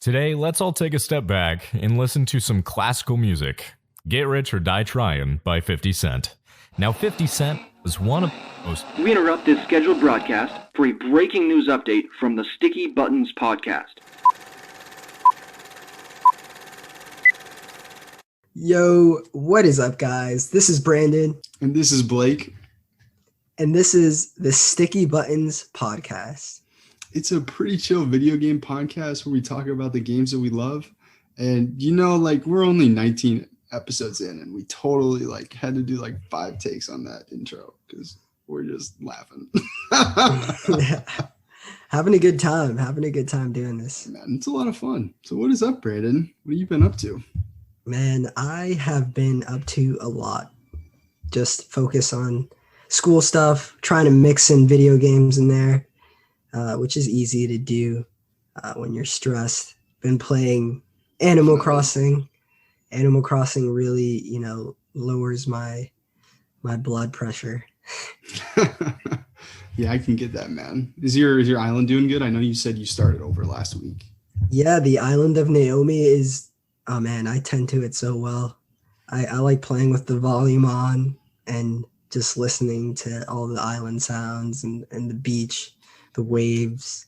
Today, let's all take a step back and listen to some classical music. Get Rich or Die Tryin' by 50 Cent. Now, 50 Cent was one of the most... We interrupt this scheduled broadcast for a breaking news update from the Sticky Buttons podcast. Yo, what is up, guys? This is Brandon. And this is Blake. And this is the Sticky Buttons podcast. It's a pretty chill video game podcast where we talk about the games that we love. And, we're only 19 episodes in, and we totally, had to do, 5 takes on that intro because we're just laughing. Having a good time doing this. Man, it's a lot of fun. So what is up, Brandon? What have you been up to? Man, I have been up to a lot. Just focus on school stuff, trying to mix in video games in there. Which is easy to do when you're stressed. Been playing Animal Crossing. Animal Crossing really, lowers my blood pressure. Yeah, I can get that, man. Is your island doing good? I know you said you started over last week. Yeah, the island of Naomi is, oh man, I tend to it so well. I like playing with the volume on and just listening to all the island sounds and the beach. The waves.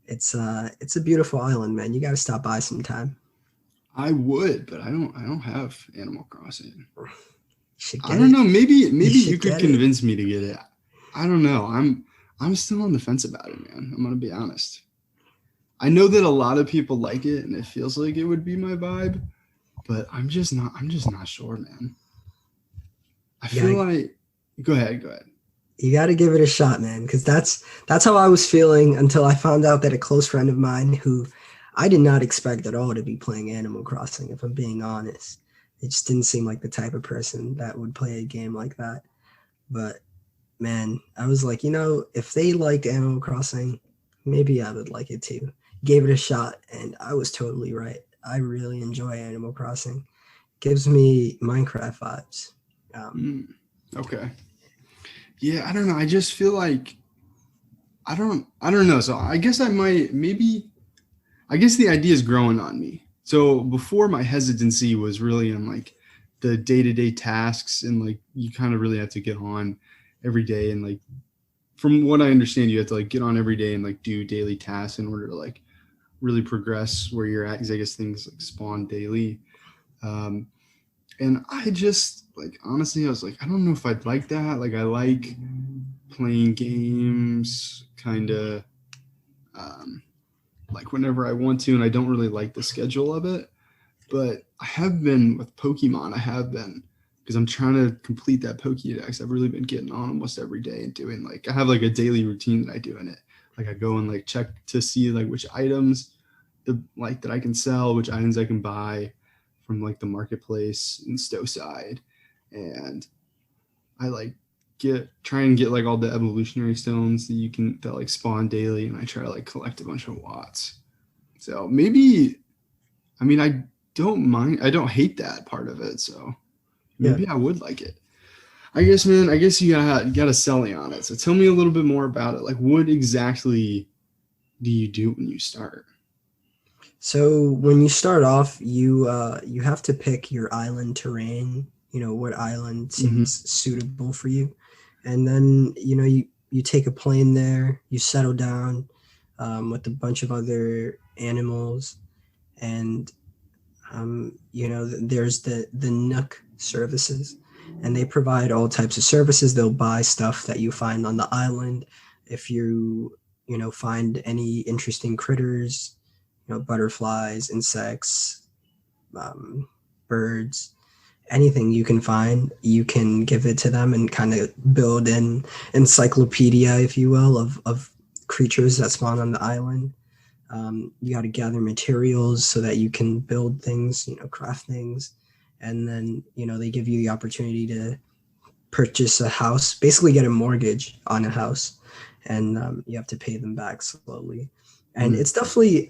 It's a beautiful island, man. You got to stop by sometime. I would, but I don't have Animal Crossing. I don't know. Maybe you could convince me to get it. I don't know. I'm still on the fence about it, man. I'm gonna be honest. I know that a lot of people like it, and it feels like it would be my vibe, but I'm just not sure, man. I feel like. Go ahead. You got to give it a shot, man, because that's how I was feeling until I found out that a close friend of mine who I did not expect at all to be playing Animal Crossing, if I'm being honest. It just didn't seem like the type of person that would play a game like that. But, man, I was like, if they liked Animal Crossing, maybe I would like it too. Gave it a shot, and I was totally right. I really enjoy Animal Crossing. Gives me Minecraft vibes. Okay. Yeah, I don't know. I just feel like I don't know. So I guess I guess the idea is growing on me. So before, my hesitancy was really in the day-to-day tasks, and you kind of really have to get on every day, and from what I understand, you have to get on every day and do daily tasks in order to really progress where you're at, because I guess things spawn daily. And I just honestly, I was I don't know if I'd like that. I like playing games kind of whenever I want to, and I don't really like the schedule of it. But I have been with Pokemon. Because I'm trying to complete that Pokédex. I've really been getting on almost every day and doing I have a daily routine that I do in it. I go and check to see which items that I can sell, which items I can buy from the marketplace in Stowside, and I try and get all the evolutionary stones that spawn daily, and I try to collect a bunch of watts. So maybe, I don't mind. I don't hate that part of it. So maybe I would like it. I guess, man. I guess you gotta sell me on it. So tell me a little bit more about it. What exactly do you do when you start? So when you start off, you have to pick your island terrain, what island seems suitable for you. And then, you take a plane there, you settle down with a bunch of other animals. And, there's the Nook services, and they provide all types of services. They'll buy stuff that you find on the island. If you, find any interesting critters, butterflies, insects, birds, anything you can find, you can give it to them and kind of build an encyclopedia, if you will, of creatures that spawn on the island. You got to gather materials so that you can build things, craft things. And then, they give you the opportunity to purchase a house, basically get a mortgage on a house, and you have to pay them back slowly. And it's definitely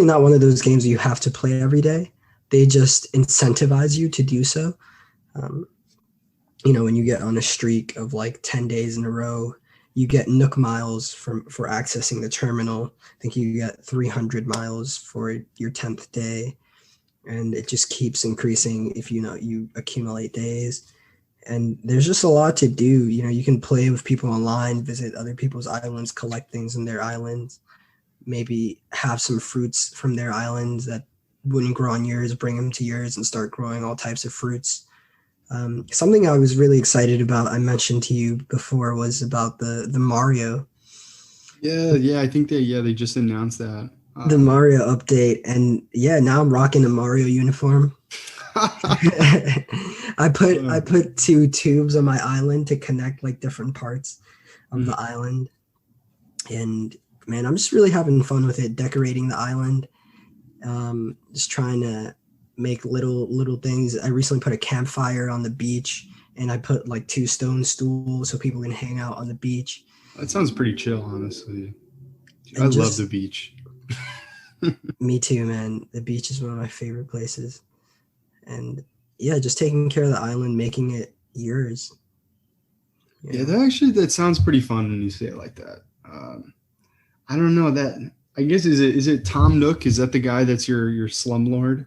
not one of those games you have to play every day. They just incentivize you to do so. When you get on a streak of 10 days in a row, you get Nook miles for accessing the terminal. I think you get 300 miles for your 10th day, and it just keeps increasing if you accumulate days. And there's just a lot to do. You can play with people online, visit other people's islands, collect things in their islands, maybe have some fruits from their islands that wouldn't grow on yours, bring them to yours and start growing all types of fruits. Something I was really excited about, I mentioned to you before, was about the Mario. Yeah, I think they just announced that. The Mario update, and now I'm rocking a Mario uniform. I put 2 tubes on my island to connect like different parts of the island, and man, I'm just really having fun with it, decorating the island, just trying to make little things. I recently put a campfire on the beach, and I put like 2 stone stools so people can hang out on the beach. That sounds pretty chill, honestly. I love the beach. Me too, man. The beach is one of my favorite places. And just taking care of the island, making it yours. Yeah, that sounds pretty fun when you say it like that. I don't know that. I guess is it Tom Nook? Is that the guy that's your slumlord?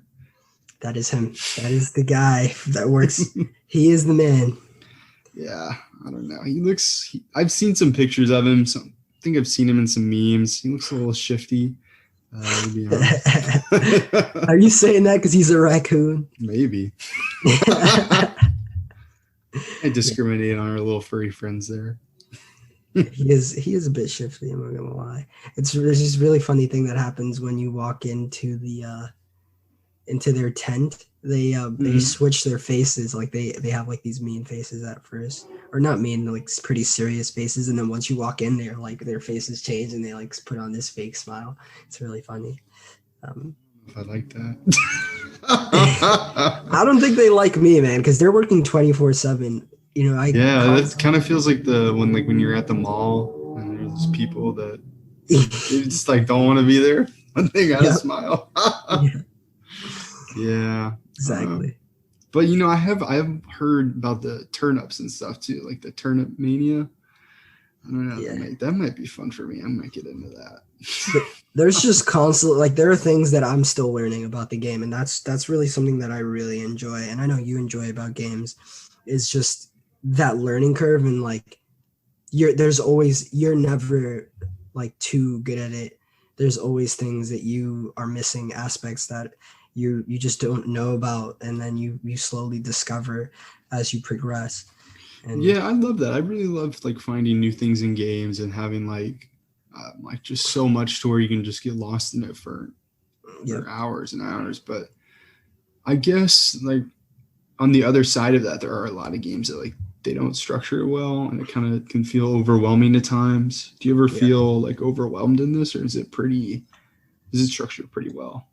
That is him. That is the guy that works. He is the man. Yeah, I don't know. I've seen some pictures of him. I think I've seen him in some memes. He looks a little shifty. To be honest. Are you saying that because he's a raccoon? Maybe. I discriminate on our little furry friends there. He is a bit shifty, I'm not gonna lie. There's this really funny thing that happens when you walk into into their tent. They switch their faces, like they have like these mean faces at first, or not mean, like pretty serious faces, and then once you walk in there, like their faces change and they like put on this fake smile. It's really funny. I like that. I don't think they like me, man, because they're working 24/7. That kind of feels like when you're at the mall and there's people that they just like don't want to be there, but they gotta smile. Yeah, exactly. But I have heard about the turnips and stuff too, like the turnip mania. I don't know. Yeah. That might be fun for me. I might get into that. There's just constant, like, there are things that I'm still learning about the game, and that's really something that I really enjoy, and I know you enjoy about games, is just that learning curve, and like you're never like too good at it. There's always things that you are missing, aspects that you just don't know about, and then you slowly discover as you progress. And I love that. I really love like finding new things in games and having like just so much to where you can just get lost in it for hours and hours. But I guess like on the other side of that, there are a lot of games that like they don't structure it well, and it kind of can feel overwhelming at times. Do you ever feel like overwhelmed in this, or is it structured pretty well?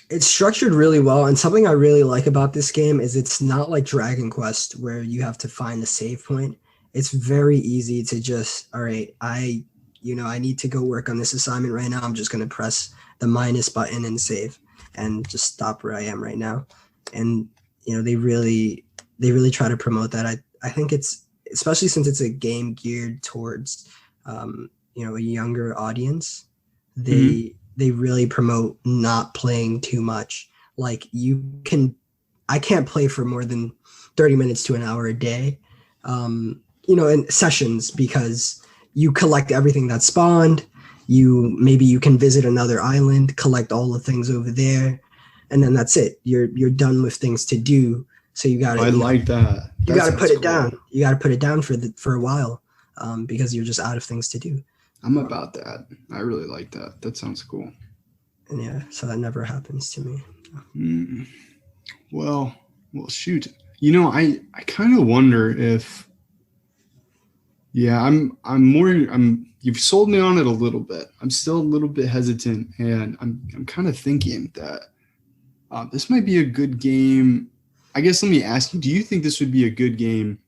It's structured really well, and something I really like about this game is it's not like Dragon Quest where you have to find a save point. It's very easy to just, all right, I need to go work on this assignment right now. I'm just going to press the minus button and save and just stop where I am right now. And, they really try to promote that. I think it's, especially since it's a game geared towards, a younger audience, they really promote not playing too much. Like I can't play for more than 30 minutes to an hour a day, in sessions, because you collect everything that's spawned. Maybe you can visit another island, collect all the things over there, and then that's it. You're done with things to do. So you got to. I like that. You got to put it down. You got to put it down for a while, because you're just out of things to do. I'm about that. I really like that. That sounds cool. And so that never happens to me. Well, shoot. I kind of wonder if. Yeah, you've sold me on it a little bit. I'm still a little bit hesitant, and I'm kind of thinking that this might be a good game. I guess let me ask you, do you think this would be a good game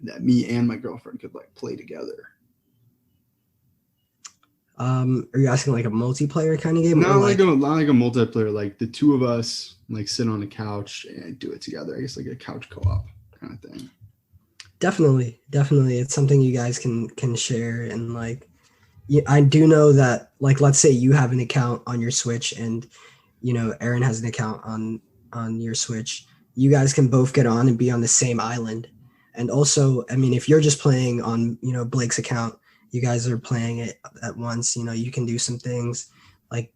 that me and my girlfriend could like play together? Are you asking like a multiplayer kind of game? Not like a multiplayer, like the two of us like sit on a couch and do it together. I guess like a couch co-op kind of thing. Definitely, definitely. It's something you guys can share. And like, yeah, I do know that, like, let's say you have an account on your Switch and, Aaron has an account on your Switch. You guys can both get on and be on the same island. And also, I mean, if you're just playing on, Blake's account, you guys are playing it at once. You can do some things like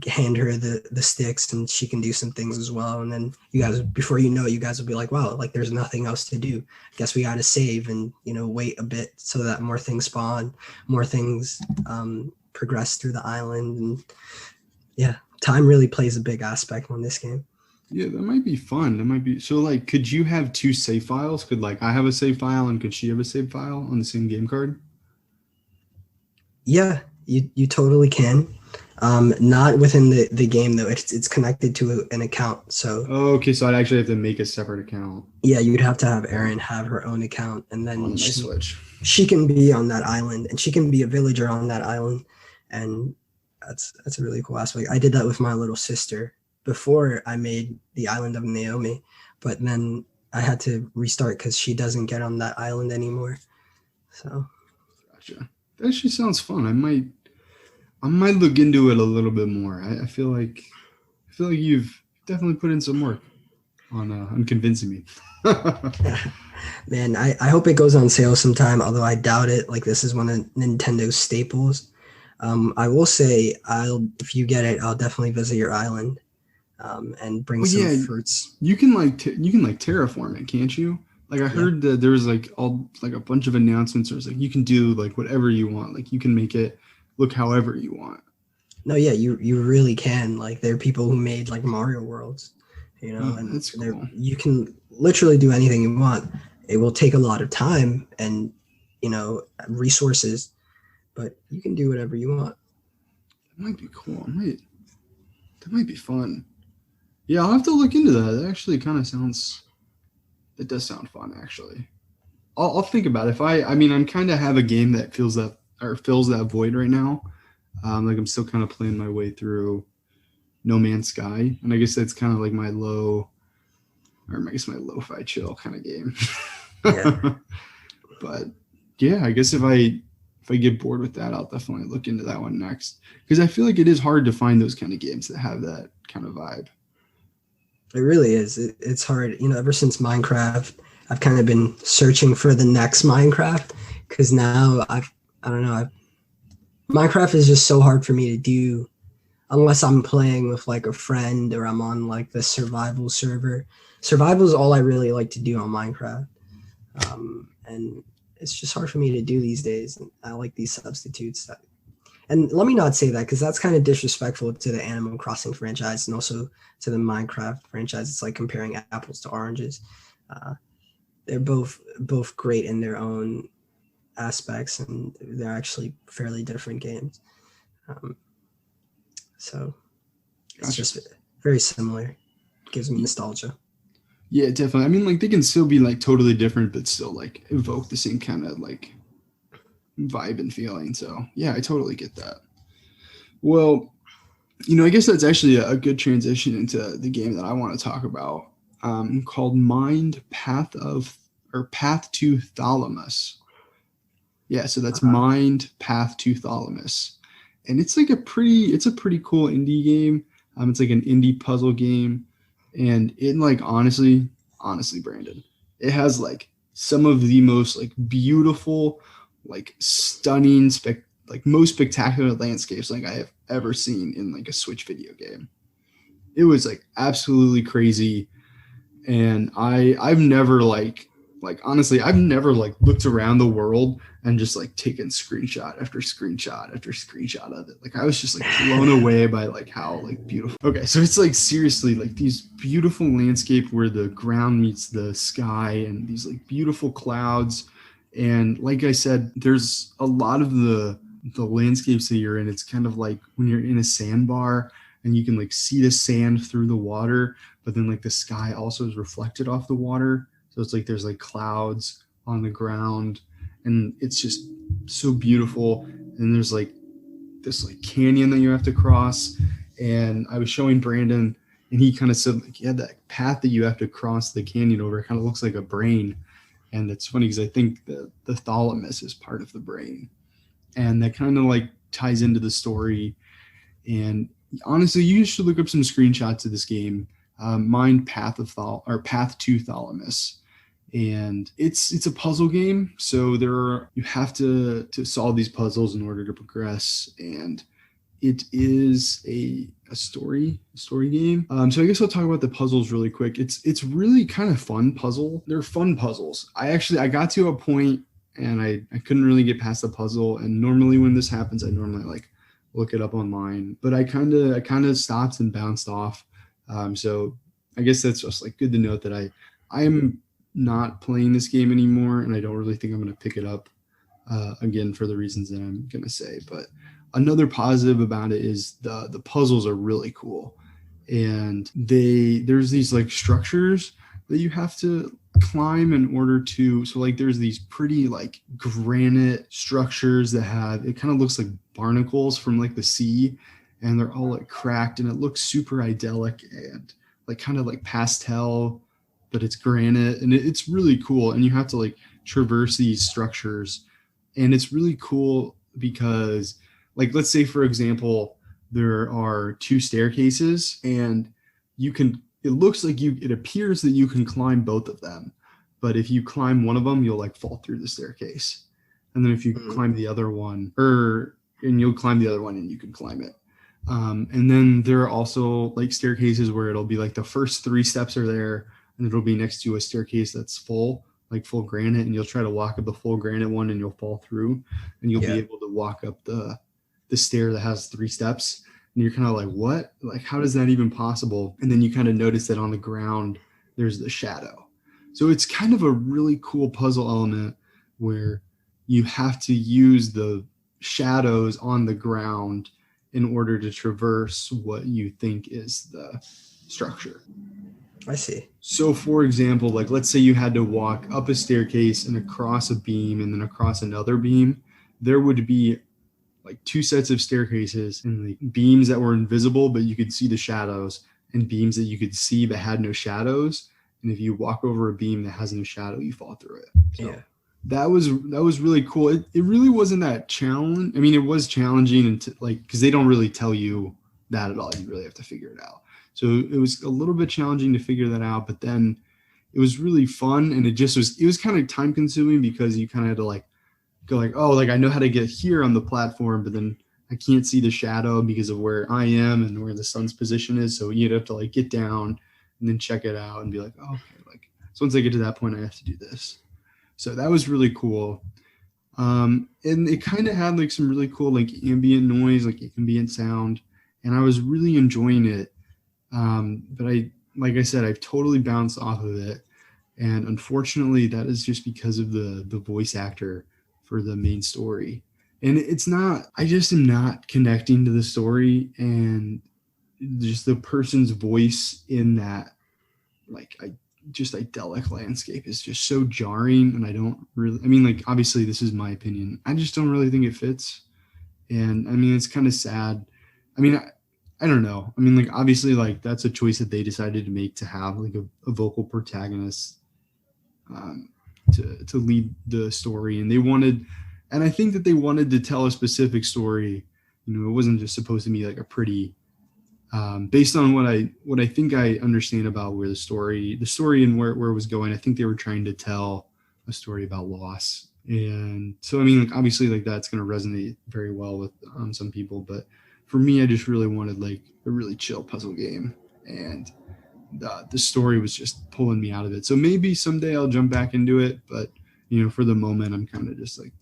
hand her the sticks and she can do some things as well. And then you guys, before you know it, you guys will be like, wow, like there's nothing else to do. Guess we got to save and, wait a bit so that more things spawn, more things progress through the island. And yeah, time really plays a big aspect on this game. Yeah, that might be fun. That might be so. Like, could you have two save files? Could like I have a save file and could she have a save file on the same game card? Yeah, you totally can. Not within the game though. It's connected to an account. So Okay, so I'd actually have to make a separate account yeah, you'd have to have Erin have her own account, and then on my Switch. she can be on that island, and she can be a villager on that island, and that's a really cool aspect. I did that with my little sister before I made the island of Naomi, but then I had to restart because she doesn't get on that island anymore. So Gotcha. That actually sounds fun. I might look into it a little bit more. I feel like you've definitely put in some work on convincing me. man, I hope it goes on sale sometime, although I doubt it. Like, this is one of Nintendo's staples. I will say, if you get it, I'll definitely visit your island and bring some fruits. You can terraform it, can't you? Like I heard that there was like a bunch of announcements. Where it's like you can do like whatever you want. Like you can make it look however you want. No, yeah, you really can. Like, there are people who made like Mario worlds, and that's cool. You can literally do anything you want. It will take a lot of time and resources, but you can do whatever you want. That might be cool. That might be fun. Yeah, I'll have to look into that. That actually kind of sounds. It does sound fun, actually. I'll think about it. I'm kind of have a game that fills that void right now. Like I'm still kind of playing my way through No Man's Sky, and I guess that's kind of like my lo-fi chill kind of game. Yeah. But yeah, I guess if I get bored with that, I'll definitely look into that one next, because I feel like it is hard to find those kind of games that have that kind of vibe. It really is. It's hard. Ever since Minecraft, I've kind of been searching for the next Minecraft, because now I don't know. Minecraft is just so hard for me to do unless I'm playing with like a friend or I'm on like the survival server. Survival is all I really like to do on Minecraft. And it's just hard for me to do these days. And I like these substitutes. And let me not say that, because that's kind of disrespectful to the Animal Crossing franchise and also to the Minecraft franchise. It's like comparing apples to oranges. They're both great in their own aspects, and they're actually fairly different games. So it's just very similar. It gives me nostalgia. Yeah, definitely. I mean, like they can still be like totally different, but still like evoke the same kind of like vibe and feeling. So yeah, I totally get that. Well, I guess that's actually a good transition into the game that I want to talk about, called Path to Thalamus. Yeah, so that's Mind Path to Thalamus, and it's like a pretty cool indie game. It's like an indie puzzle game, and it like honestly, Brandon, it has like some of the most like beautiful, like stunning, most spectacular landscapes like I have ever seen in like a Switch video game. It was like absolutely crazy, and I've never honestly, I've never like looked around the world and just like taken screenshot after screenshot after screenshot of it. Like I was just like blown away by like how like beautiful. Okay, so it's like seriously like these beautiful landscape where the ground meets the sky and these like beautiful clouds. And like I said, there's a lot of the landscapes that you're in. It's kind of like when you're in a sandbar and you can like see the sand through the water, but then like the sky also is reflected off the water. So it's like there's like clouds on the ground, and it's just so beautiful. And there's like this like canyon that you have to cross. And I was showing Brandon, and he kind of said like, yeah, that path that you have to cross the canyon over kind of looks like a brain. And that's funny because I think the thalamus is part of the brain, and that kind of like ties into the story. And honestly, you should look up some screenshots of this game. Mind Path to Thalamus, and it's a puzzle game. So you have to solve these puzzles in order to progress, and it is a story game. So I guess I'll talk about the puzzles really quick. It's really kind of fun puzzle. They're fun puzzles. I got to a point and I couldn't really get past the puzzle. And normally when this happens, I normally like look it up online, but I kind of stopped and bounced off. So I guess that's just like good to note that I am not playing this game anymore, and I don't really think I'm going to pick it up again for the reasons that I'm going to say. But another positive about it is the puzzles are really cool, and there's these like structures that you have to climb in order to. So like there's these pretty like granite structures that it kind of looks like barnacles from like the sea, and they're all like cracked, and it looks super idyllic and like kind of like pastel, but it's granite, and it's really cool. And you have to like traverse these structures, and it's really cool because like, let's say for example, there are 2 staircases, and it appears that you can climb both of them. But if you climb one of them, you'll like fall through the staircase. And then if you climb the other one, and you'll climb the other one and you can climb it. And then there are also like staircases where it'll be like the first 3 steps are there, and it'll be next to a staircase that's full granite, and you'll try to walk up the full granite one and you'll fall through, and you'll be able to walk up the stair that has 3 steps. And you're kind of like, what? Like, how is that even possible? And then you kind of notice that on the ground, there's the shadow. So it's kind of a really cool puzzle element where you have to use the shadows on the ground in order to traverse what you think is the structure. I see. So for example, like let's say you had to walk up a staircase and across a beam and then across another beam, there would be like 2 sets of staircases and like beams that were invisible, but you could see the shadows, and beams that you could see but had no shadows. And if you walk over a beam that has no shadow, you fall through it. So that was really cool. It really wasn't that challenging. I mean, it was challenging, and like, because they don't really tell you that at all. You really have to figure it out. So it was a little bit challenging to figure that out, but then it was really fun. And it was kind of time consuming because you kind of had to like go like, oh, like I know how to get here on the platform, but then I can't see the shadow because of where I am and where the sun's position is. So you'd have to like get down and then check it out and be like, oh, okay, like, so once I get to that point, I have to do this. So that was really cool. And it kind of had like some really cool like ambient noise, like ambient sound, and I was really enjoying it. But like I said, I've totally bounced off of it. And unfortunately, that is just because of the voice actor for the main story. And I just am not connecting to the story, and just the person's voice in that, like, just idyllic landscape is just so jarring. And I don't really, I mean, like, obviously this is my opinion. I just don't really think it fits. And I mean, it's kind of sad. I mean, I don't know. I mean, like, obviously, like, that's a choice that they decided to make, to have like a vocal protagonist to lead the story. And I think that they wanted to tell a specific story. You know, it wasn't just supposed to be like a pretty, based on what I think I understand about where the story and where it was going. I think they were trying to tell a story about loss. And so, I mean, like, obviously, like, that's going to resonate very well with some people, but for me, I just really wanted like a really chill puzzle game, and the story was just pulling me out of it. So maybe someday I'll jump back into it, but you know, for the moment, I'm kind of just like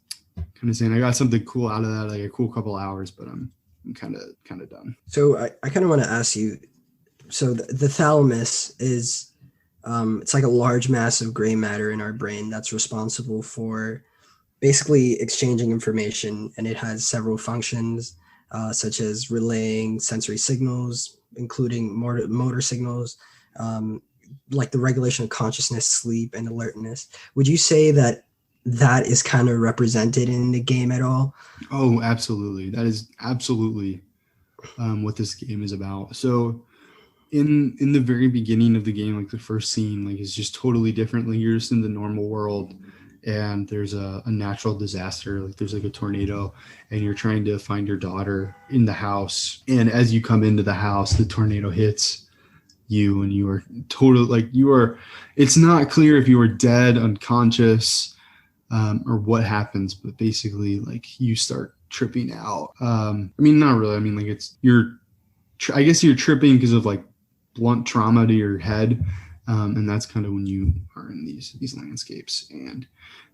saying I got something cool out of that, like a cool couple hours, but I'm kind of done. So I kind of want to ask you. So the thalamus is, it's like a large mass of gray matter in our brain that's responsible for basically exchanging information, and it has several functions, such as relaying sensory signals, including motor signals, like the regulation of consciousness, sleep, and alertness. Would you say that is kind of represented in the game at all? Oh, absolutely. That is absolutely what this game is about. So in the very beginning of the game, like the first scene, like is just totally different. Like you're just in the normal world, and there's a natural disaster, like there's like a tornado, and you're trying to find your daughter in the house. And as you come into the house, the tornado hits you, and you are totally like it's not clear if you are dead, unconscious, or what happens, but basically like you start tripping out. I mean, not really. I mean, like I guess you're tripping because of like blunt trauma to your head. And that's kind of when you are in these landscapes. And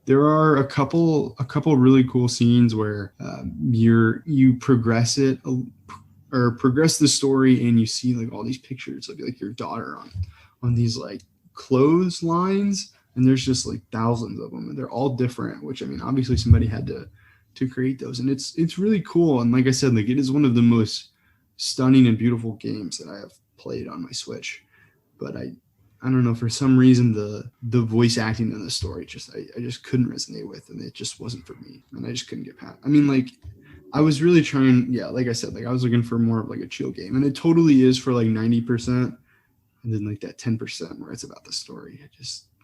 there are a couple really cool scenes where you progress progress the story, and you see like all these pictures of like your daughter on these like clotheslines, and there's just like thousands of them, and they're all different, which I mean obviously somebody had to create those, and it's really cool. And like I said, like it is one of the most stunning and beautiful games that I have played on my Switch. But I don't know, for some reason the voice acting in the story I just couldn't resonate with, and it just wasn't for me, and I just couldn't get past. I mean, like I was really trying, like I said, like I was looking for more of like a chill game, and it totally is for like 90%, and then like that 10% where it's about the story.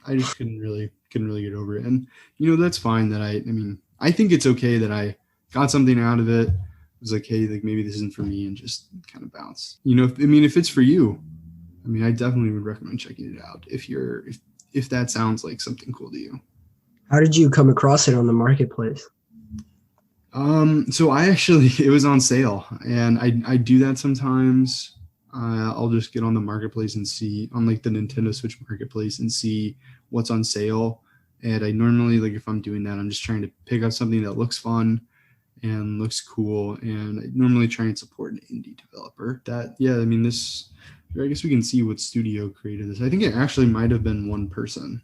I just couldn't really get over it. And that's fine. That I mean, I think it's okay that I got something out of it. It was like, hey, like maybe this isn't for me, and just kind of bounce. If it's for you, I mean, I definitely would recommend checking it out if that sounds like something cool to you. How did you come across it on the marketplace? So it was on sale, and I do that sometimes. I'll just get on the marketplace and see on like the Nintendo Switch marketplace and see what's on sale. And I normally, like if I'm doing that, I'm just trying to pick up something that looks fun and looks cool. And I normally try and support an indie developer. I guess we can see what studio created this. I think it actually might have been one person.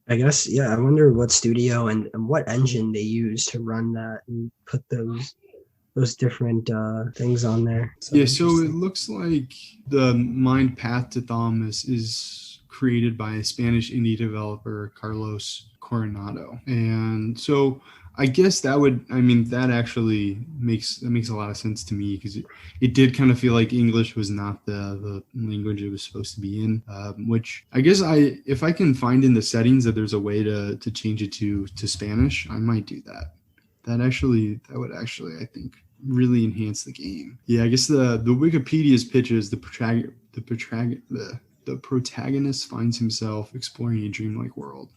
I guess, yeah. I wonder what studio and what engine they use to run that and put those different things on there. So it looks like the Mind Path to Thalamus is created by a Spanish indie developer, Carlos Coronado. And so I guess that actually makes a lot of sense to me, because it did kind of feel like English was not the language it was supposed to be in, which I guess if I can find in the settings that there's a way to change it to Spanish, I might do that. That would actually, I think, really enhance the game. Yeah, I guess the Wikipedia's pitch is the protagonist finds himself exploring a dreamlike world,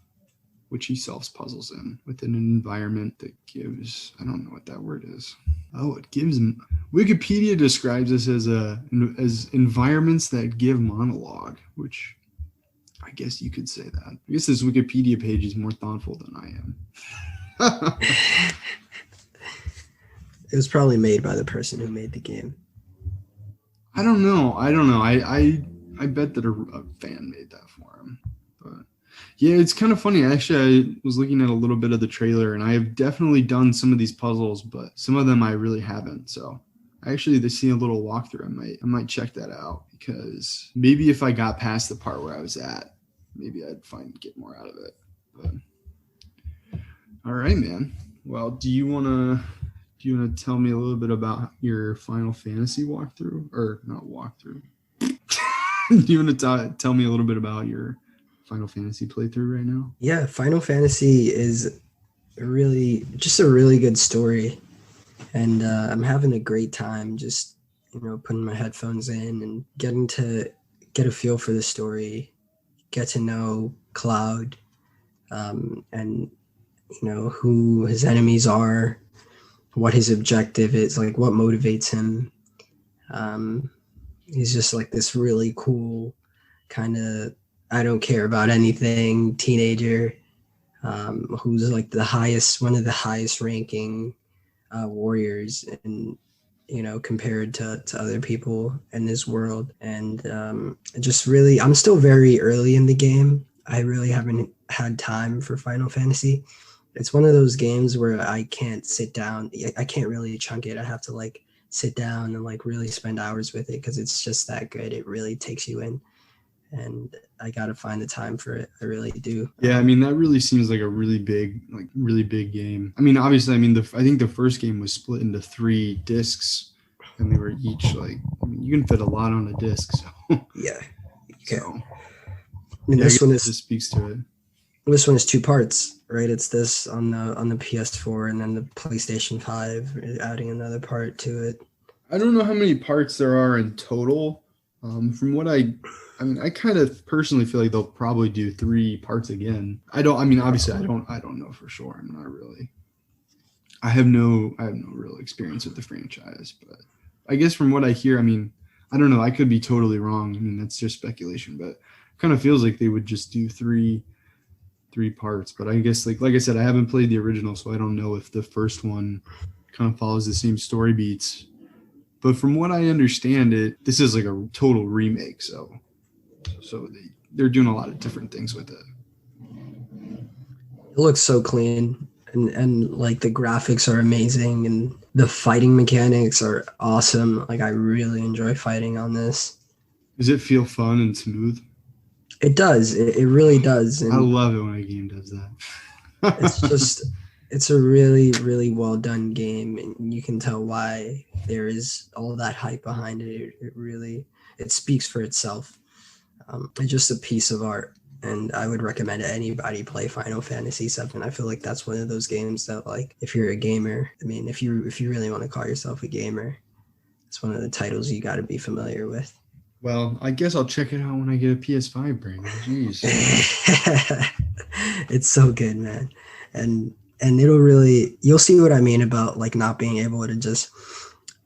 which he solves puzzles in within an environment that gives, I don't know what that word is. Wikipedia describes this as environments that give monologue, which I guess you could say that. I guess this Wikipedia page is more thoughtful than I am. It was probably made by the person who made the game. I don't know. I bet that a fan made that for him. But yeah, it's kind of funny. Actually, I was looking at a little bit of the trailer, and I have definitely done some of these puzzles, but some of them I really haven't. So actually, they see a little walkthrough. I might check that out, because maybe if I got past the part where I was at, maybe I'd get more out of it. But all right, man. Well, do you want to tell me a little bit about your Final Fantasy walkthrough, or not walkthrough? Do you want to tell me a little bit about your Final Fantasy playthrough right now? Yeah, Final Fantasy is a really good story, and I'm having a great time just putting my headphones in and getting to get a feel for the story, get to know Cloud, and who his enemies are, what his objective is, like what motivates him. He's just like this really cool kind of I don't care about anything teenager, who's like one of the highest ranking warriors, and compared to other people in this world. And I'm still very early in the game. I really haven't had time for Final Fantasy. It's one of those games where I can't sit down. I can't really chunk it. I have to like sit down and like really spend hours with it, because it's just that good. It really takes you in, and I got to find the time for it. I really do. Yeah, I mean, that really seems like a really big game. I mean, obviously, I think the first game was split into 3 discs, and they were each like, I mean, you can fit a lot on a disc. So Yeah. Okay. so, And yeah, this one it is just speaks to it. This one is 2 parts, right? It's this on the PS4 and then the PlayStation 5, adding another part to it. I don't know how many parts there are in total. From what I mean, I kind of personally feel like they'll probably do 3 parts again. Obviously I don't know for sure. I'm not really. I have no real experience with the franchise, but I guess from what I hear, I mean, I don't know. I could be totally wrong. I mean, that's just speculation, but it kind of feels like they would just do three parts. But I guess like I said, I haven't played the original, so I don't know if the first one kind of follows the same story beats. But from what I understand, this is like a total remake. So they're doing a lot of different things with it. It looks so clean, and like the graphics are amazing, and the fighting mechanics are awesome. Like I really enjoy fighting on this. Does it feel fun and smooth? It does. It really does. And I love it when a game does that. it's a really, really well done game, and you can tell why there is all that hype behind it. It speaks for itself. It's just a piece of art, and I would recommend anybody play Final Fantasy VII. I feel like that's one of those games that, like, if you're a gamer, I mean, if you really want to call yourself a gamer, it's one of the titles you got to be familiar with. Well, I guess I'll check it out when I get a PS5, Brandon. Jeez. It's so good, man. And you'll see what I mean about like not being able to just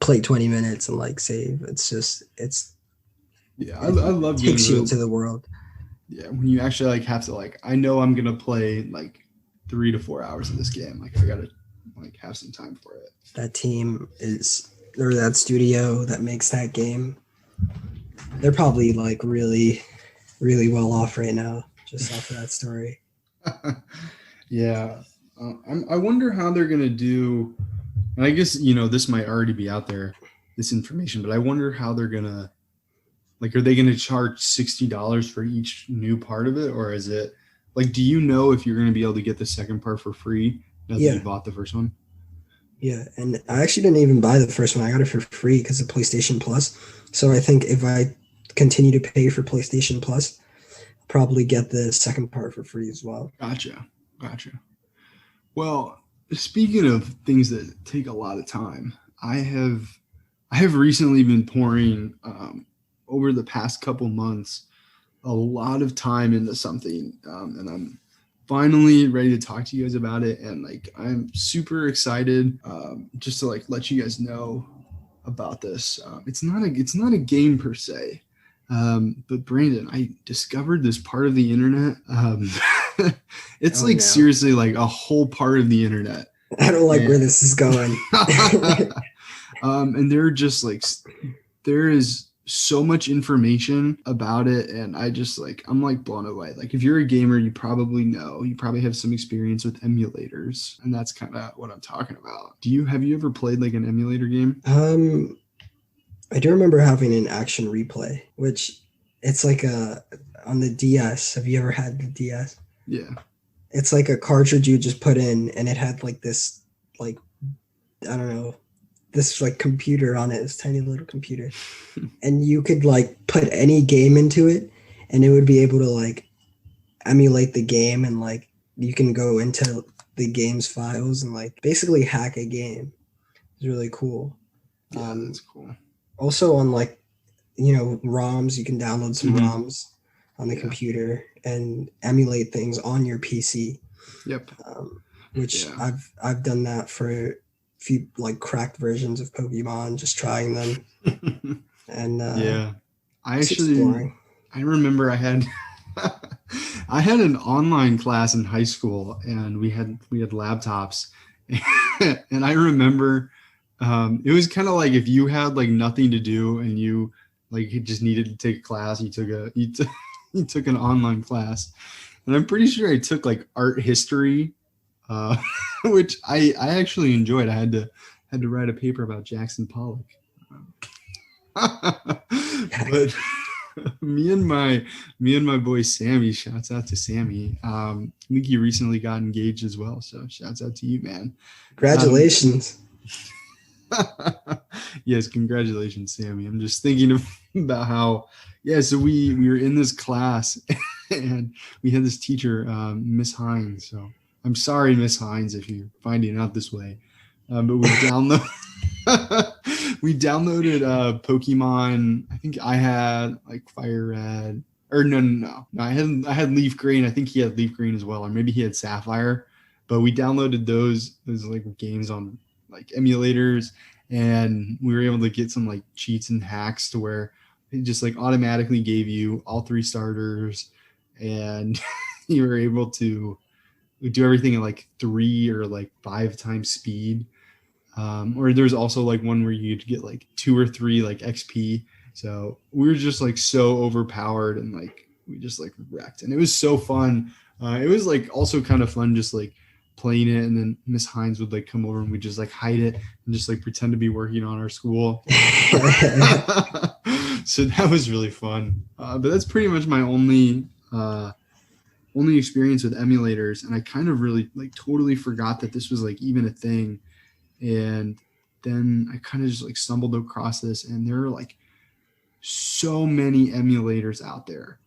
play 20 minutes and like save. I love takes you into the world. Yeah, when you actually like have to like, I know I'm gonna play like 3 to 4 hours of this game. Like I gotta like have some time for it. That team or that studio that makes that game, they're probably like really, really well off right now just off of that story. Yeah. I wonder how they're going to do, and I guess, this might already be out there, this information, but I wonder how they're going to, like, are they going to charge $60 for each new part of it? Or is it, like, do you know if you're going to be able to get the second part for free now that you bought the first one? Yeah, and I actually didn't even buy the first one. I got it for free because of PlayStation Plus. So I think if I continue to pay for PlayStation Plus, I'll probably get the second part for free as well. Gotcha. Well, speaking of things that take a lot of time, I have recently been pouring over the past couple months a lot of time into something, and I'm finally ready to talk to you guys about it. And like, I'm super excited just to like let you guys know about this. It's not a game per se, but Brandon, I discovered this part of the internet. It's seriously like a whole part of the internet. I don't like where this is going. And they're just like, there is so much information about it, and I'm like blown away. Like, if you're a gamer, you probably have some experience with emulators, and that's kind of what I'm talking about. Have you ever played like an emulator game? I do remember having an Action Replay, which it's like on the DS. Have you ever had the DS? Yeah. It's like a cartridge you just put in, and it had like this, like, I don't know, this like computer on it, this tiny little computer. And you could like put any game into it, and it would be able to like emulate the game, and like you can go into the game's files and like basically hack a game. It's really cool. Yeah, that's cool. Also on like, ROMs, you can download some ROMs on the computer and emulate things on your PC. Yep. Which I've done that for a few like cracked versions of Pokemon, just trying them. And I remember I had I had an online class in high school, and we had laptops, and I remember it was kind of like if you had like nothing to do and you like just needed to take a class, you took an online class. And I'm pretty sure I took like art history, which I actually enjoyed. I had to write a paper about Jackson Pollock. But me and my boy Sammy, shouts out to Sammy. I think he recently got engaged as well. So shouts out to you, man. Congratulations. Yes, congratulations, Sammy. I'm just thinking about how, yeah, so we were in this class and we had this teacher, Miss Hines. So I'm sorry, Miss Hines, if you're finding out this way. But we downloaded Pokemon. I think I had like Fire Red, or no. I had Leaf Green. I think he had Leaf Green as well, or maybe he had Sapphire. But we downloaded those like games on like emulators, and we were able to get some like cheats and hacks to where it just like automatically gave you all 3 starters, and you were able to do everything at like 3 or like 5 times speed. Or there's also like one where you'd get like 2 or 3 like XP. So we were just like so overpowered, and like we just like wrecked, and it was so fun. It was like also kind of fun just like playing it, and then Miss Hines would like come over and we just like hide it and just like pretend to be working on our school. So that was really fun. But that's pretty much my only experience with emulators, and I kind of really like totally forgot that this was like even a thing. And then I kind of just like stumbled across this, and there are like so many emulators out there.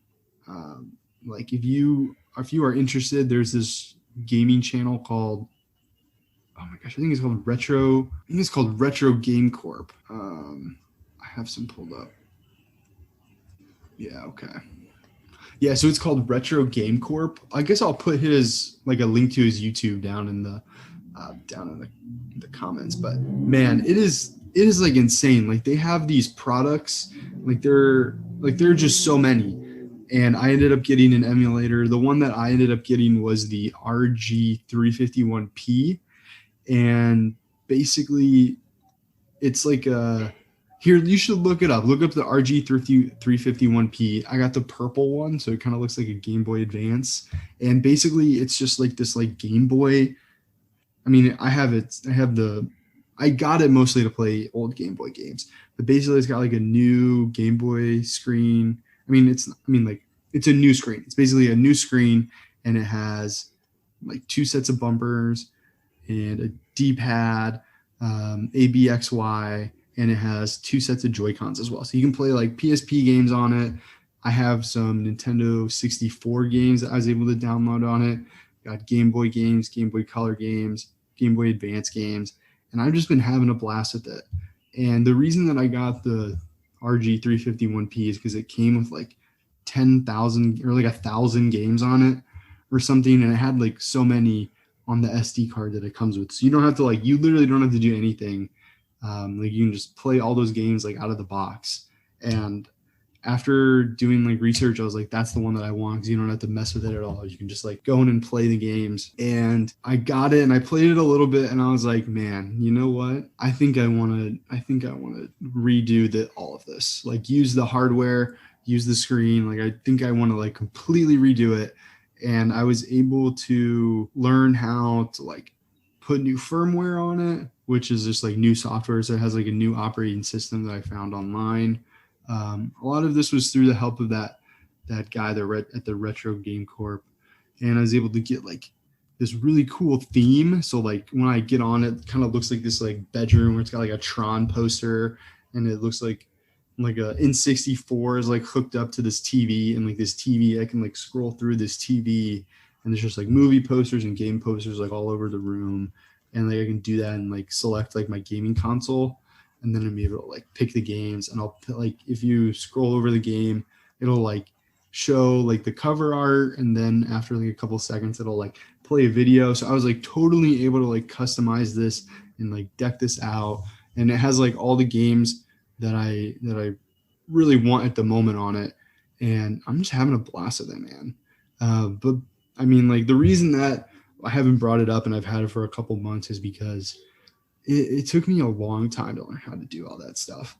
Like if you are interested, there's this gaming channel called, oh my gosh, I think it's called Retro Game Corp. I have some pulled up. Yeah, okay. Yeah, so it's called Retro Game Corp. I guess I'll put his like a link to his YouTube down in the comments. But man, it is like insane. Like they have these products, like there are just so many. And I ended up getting an emulator. The one that I ended up getting was the RG351P, and basically it's like here, you should look it up. Look up the RG351P. I got the purple one, so it kind of looks like a Game Boy Advance. And basically it's just like this like Game Boy. I mean, I got it mostly to play old Game Boy games, but basically it's got like a new Game Boy screen. It's a new screen. It's basically a new screen, and it has like 2 sets of bumpers and a D-pad, ABXY, and it has 2 sets of Joy-Cons as well. So you can play like PSP games on it. I have some Nintendo 64 games that I was able to download on it. Got Game Boy games, Game Boy Color games, Game Boy Advance games, and I've just been having a blast with it. And the reason that I got the RG351P is because it came with like 10,000 or like 1,000 games on it or something, and it had like so many on the SD card that it comes with. So you literally don't have to do anything. Like you can just play all those games like out of the box. And after doing like research, I was like, that's the one that I want, because you don't have to mess with it at all. You can just like go in and play the games. And I got it and I played it a little bit, and I was like, man, you know what? I think I want to redo all of this. Like use the hardware, use the screen. Like I think I want to like completely redo it. And I was able to learn how to like put new firmware on it, which is just like new software. So it has like a new operating system that I found online. A lot of this was through the help of that guy at the Retro Game Corp, and I was able to get like this really cool theme. So like when I get on it, kind of looks like this like bedroom where it's got like a Tron poster, and it looks like a N64 is like hooked up to this TV, and like this TV, I can like scroll through this TV, and there's just like movie posters and game posters like all over the room, and like I can do that and like select like my gaming console. And then I'm able to like pick the games, and I'll like, if you scroll over the game, it'll like show like the cover art, and then after like a couple seconds, it'll like play a video. So I was like totally able to like customize this and like deck this out, and it has like all the games that I really want at the moment on it, and I'm just having a blast with it, man. But I mean, like the reason that I haven't brought it up and I've had it for a couple months is because it took me a long time to learn how to do all that stuff.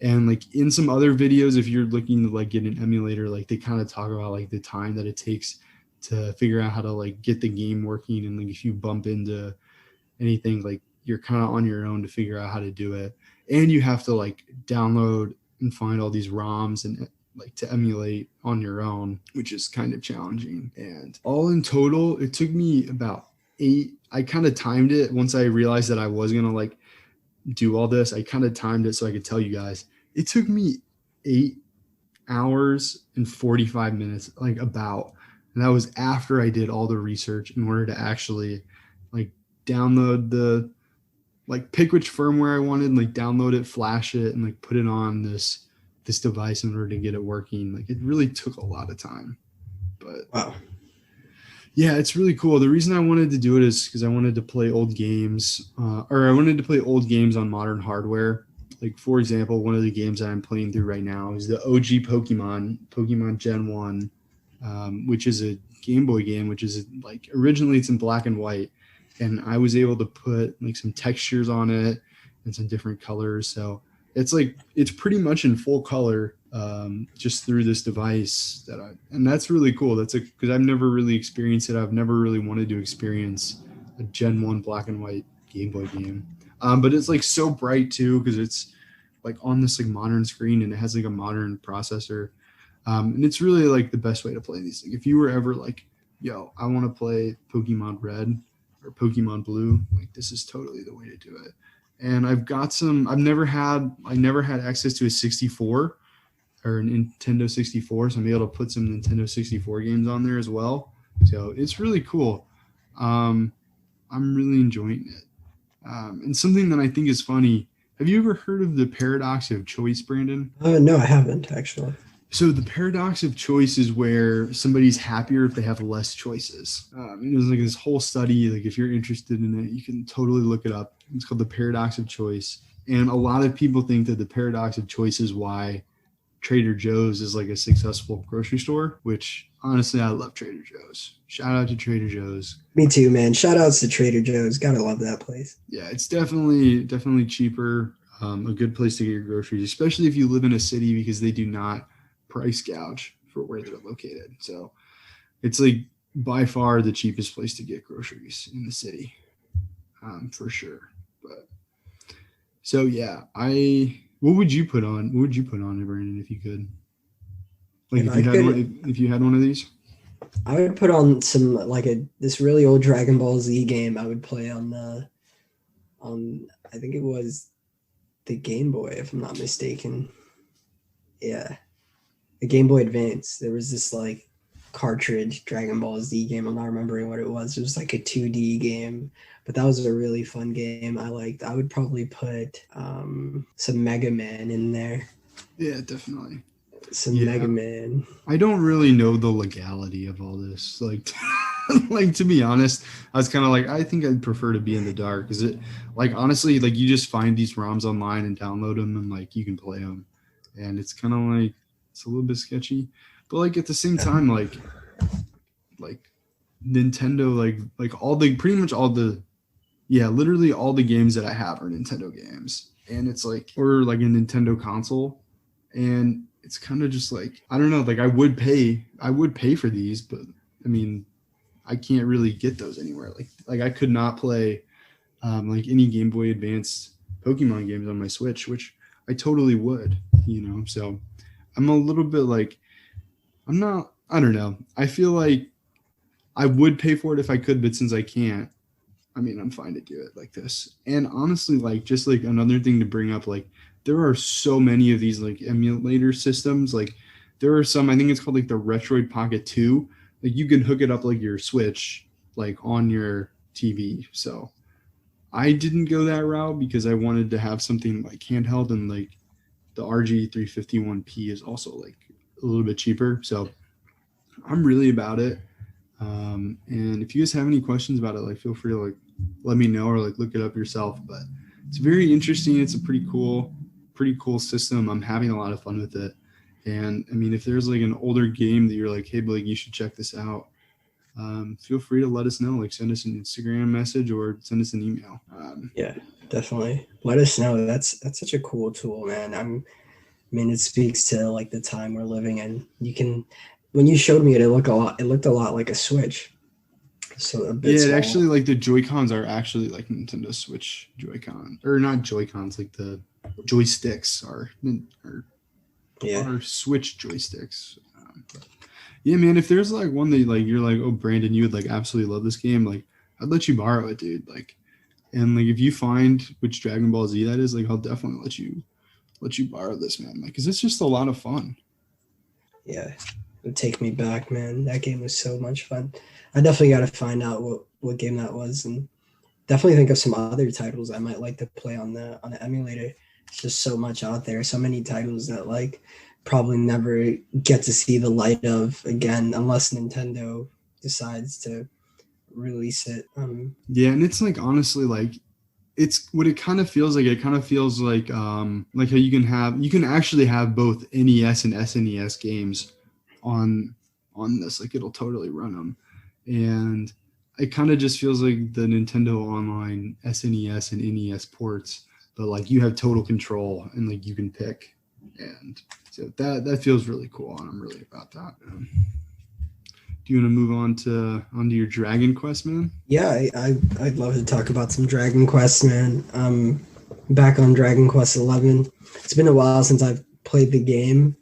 And like in some other videos, if you're looking to like get an emulator, like they kind of talk about like the time that it takes to figure out how to like get the game working. And like if you bump into anything, like you're kind of on your own to figure out how to do it. And you have to like download and find all these ROMs and like to emulate on your own, which is kind of challenging. And all in total, it took me about 8. I kind of timed it once I realized that I was going to like do all this, I kind of timed it so I could tell you guys. It took me 8 hours and 45 minutes, like about. And that was after I did all the research in order to actually like download the, like pick which firmware I wanted, like download it, flash it, and like put it on this device in order to get it working. Like it really took a lot of time. But Wow. yeah, it's really cool. The reason I wanted to do it is because I wanted to play old games, or I wanted to play old games on modern hardware. Like, for example, one of the games that I'm playing through right now is the OG Pokemon Gen 1, which is a Game Boy game, which is like originally it's in black and white. And I was able to put like some textures on it and some different colors. So it's like, it's pretty much in full color just through this device and that's really cool. That's because I've never really experienced it. I've never really wanted to experience a Gen 1 black and white Game Boy game. But it's like so bright too, because it's like on this like modern screen and it has like a modern processor. And it's really like the best way to play these. Like if you were ever like, yo, I want to play Pokemon Red or Pokemon Blue, like this is totally the way to do it. And I never had access to a 64 or a Nintendo 64, so I'm able to put some Nintendo 64 games on there as well. So it's really cool. I'm really enjoying it. And something that I think is funny, have you ever heard of the paradox of choice, Brandon? No, I haven't actually. So the paradox of choice is where somebody's happier if they have less choices. There's like this whole study, like if you're interested in it, you can totally look it up. It's called the paradox of choice. And a lot of people think that the paradox of choice is why Trader Joe's is like a successful grocery store, which honestly, I love Trader Joe's. Shout out to Trader Joe's. Me too, man. Shout outs to Trader Joe's. Gotta love that place. Yeah, it's definitely cheaper. A good place to get your groceries, especially if you live in a city, because they do not price gouge for where they're located. So it's like by far the cheapest place to get groceries in the city, for sure. But so yeah, what would you put on? What would you put on it, Brandon, if you could? Like if you had one of these? I would put on some like this really old Dragon Ball Z game I would play on I think it was the Game Boy, if I'm not mistaken. Yeah. The Game Boy Advance. There was this like cartridge Dragon Ball Z game. I'm not remembering what it was. It was like a 2D game, but that was a really fun game I liked. I would probably put some Mega Man in there. Yeah, definitely. Mega Man. I don't really know the legality of all this. Like, like to be honest, I was kind of like, I think I'd prefer to be in the dark. Because it, like, honestly, like you just find these ROMs online and download them, and like you can play them, and it's kind of like it's a little bit sketchy, but like at the same time, like Nintendo, like all the pretty much all the, yeah, literally all the games that I have are Nintendo games, and it's like, or like a Nintendo console, and it's kind of just like, I don't know, like I would pay for these, but I mean, I can't really get those anywhere. Like I could not play like any Game Boy Advance Pokemon games on my Switch, which I totally would, so I'm a little bit like, I don't know. I feel like I would pay for it if I could, but since I can't, I mean, I'm fine to do it like this. And honestly, like just like another thing to bring up, like there are so many of these like emulator systems. Like there are some, I think it's called like the Retroid Pocket 2. Like you can hook it up like your Switch, like on your TV. So I didn't go that route because I wanted to have something like handheld, and like the RG351P is also like a little bit cheaper. So I'm really about it. And if you guys have any questions about it, like feel free to like let me know or like look it up yourself. But it's very interesting. It's a pretty cool system. I'm having a lot of fun with it. And I mean, if there's like an older game that you're like, hey Blake, you should check this out, feel free to let us know. Like send us an Instagram message or send us an email. Yeah, definitely. Let us know. That's such a cool tool, man. I mean, it speaks to like the time we're living in. You can, when you showed me it, it looked a lot like a Switch. So a bit small. Actually, like the Joy-Cons are actually like Nintendo Switch Joy-Con, or not Joy-Cons, like the joysticks are Switch joysticks. Yeah, man, if there's like one that like you're like, oh Brandon, you would like absolutely love this game, like I'd let you borrow it, dude. Like And like if you find which Dragon Ball Z that is, like I'll definitely let you borrow this, man. Like, cause it's just a lot of fun. Yeah, it would take me back, man. That game was so much fun. I definitely got to find out what game that was, and definitely think of some other titles I might like to play on the emulator. It's just so much out there, so many titles that like probably never get to see the light of again unless Nintendo decides to release it. Yeah, and it's like honestly like it's what it kind of feels like. It kind of feels like how you can actually have both NES and SNES games on this. Like it'll totally run them, and it kind of just feels like the Nintendo Online SNES and NES ports, but like you have total control and like you can pick, and so that feels really cool, and I'm really about that. Do you want to move onto your Dragon Quest, man? Yeah, I'd love to talk about some Dragon Quest, man. Back on Dragon Quest 11. It's been a while since I've played the game.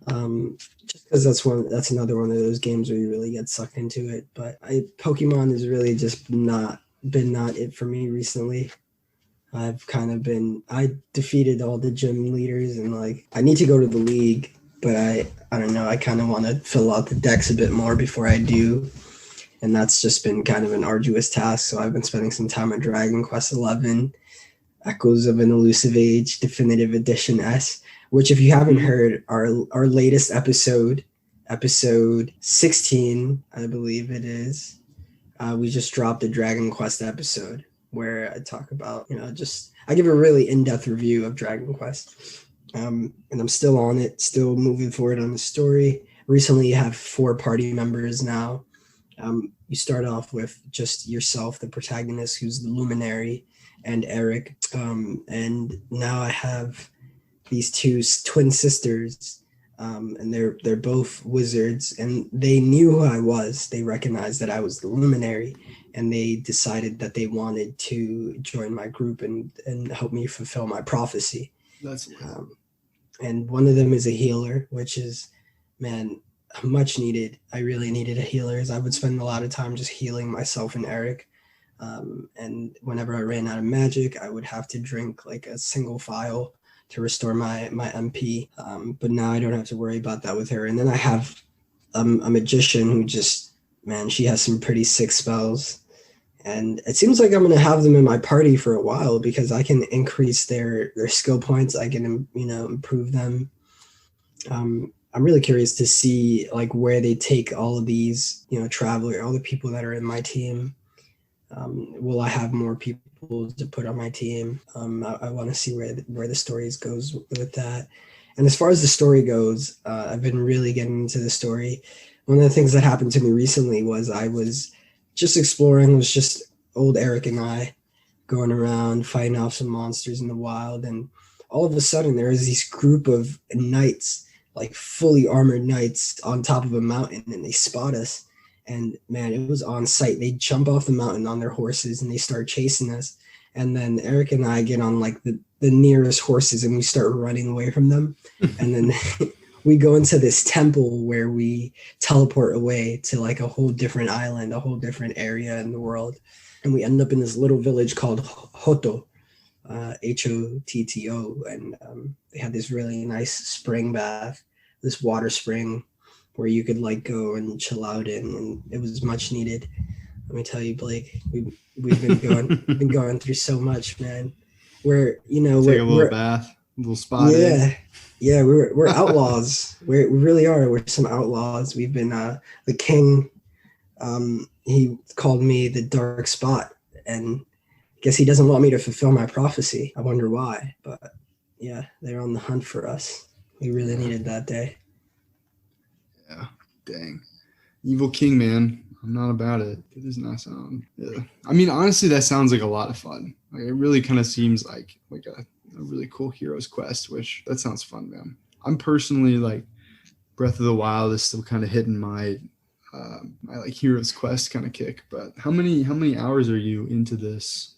Just because that's another one of those games where you really get sucked into it. But Pokemon has really just not it for me recently. I defeated all the gym leaders, and like I need to go to the league, but I don't know. I kind of want to fill out the decks a bit more before I do, and that's just been kind of an arduous task. So I've been spending some time on Dragon Quest 11, Echoes of an Elusive Age, Definitive Edition S, which if you haven't heard, our latest episode 16, I believe it is, we just dropped a Dragon Quest episode where I talk about, I give a really in-depth review of Dragon Quest. And I'm still on it, still moving forward on the story. Recently, you have 4 party members now. You start off with just yourself, the protagonist, who's the luminary, and Eric. And now I have these 2 twin sisters, and they're both wizards, and they knew who I was. They recognized that I was the luminary, and they decided that they wanted to join my group and help me fulfill my prophecy. That's and one of them is a healer, which is, man, much needed. I really needed a healer, as I would spend a lot of time just healing myself and Eric. And whenever I ran out of magic, I would have to drink like a single vial to restore my MP. But now I don't have to worry about that with her. And then I have a magician who just, man, she has some pretty sick spells. And it seems like I'm going to have them in my party for a while because I can increase their skill points. I can, improve them. I'm really curious to see like where they take all of these, traveler, all the people that are in my team. Will I have more people to put on my team? I want to see where the stories goes with that. And as far as the story goes, I've been really getting into the story. One of the things that happened to me recently was I was just exploring. It was just old Eric and I going around fighting off some monsters in the wild. And all of a sudden there was this group of knights, like fully armored knights on top of a mountain, and they spot us. And man, it was on sight. They jump off the mountain on their horses and they start chasing us. And then Eric and I get on like the nearest horses and we start running away from them. And then we go into this temple where we teleport away to like a whole different island, a whole different area in the world. And we end up in this little village called Hoto, Hotto. And they had this really nice spring bath, this water spring where you could like go and chill out in, and it was much needed. Let me tell you, Blake, we've been going through so much, man. We're take a little bath, a little spot. Yeah, we're outlaws. We really are. We're some outlaws. We've been the king. He called me the dark spot, and I guess he doesn't want me to fulfill my prophecy. I wonder why, but yeah, they're on the hunt for us. We really needed that day. Yeah, dang. Evil King, man. I'm not about it. It does not sound. Yeah. I mean, honestly, that sounds like a lot of fun. Like, it really kind of seems like a really cool hero's quest, which that sounds fun, man. I'm personally like Breath of the Wild is still kind of hitting my like hero's quest kind of kick. But how many hours are you into this?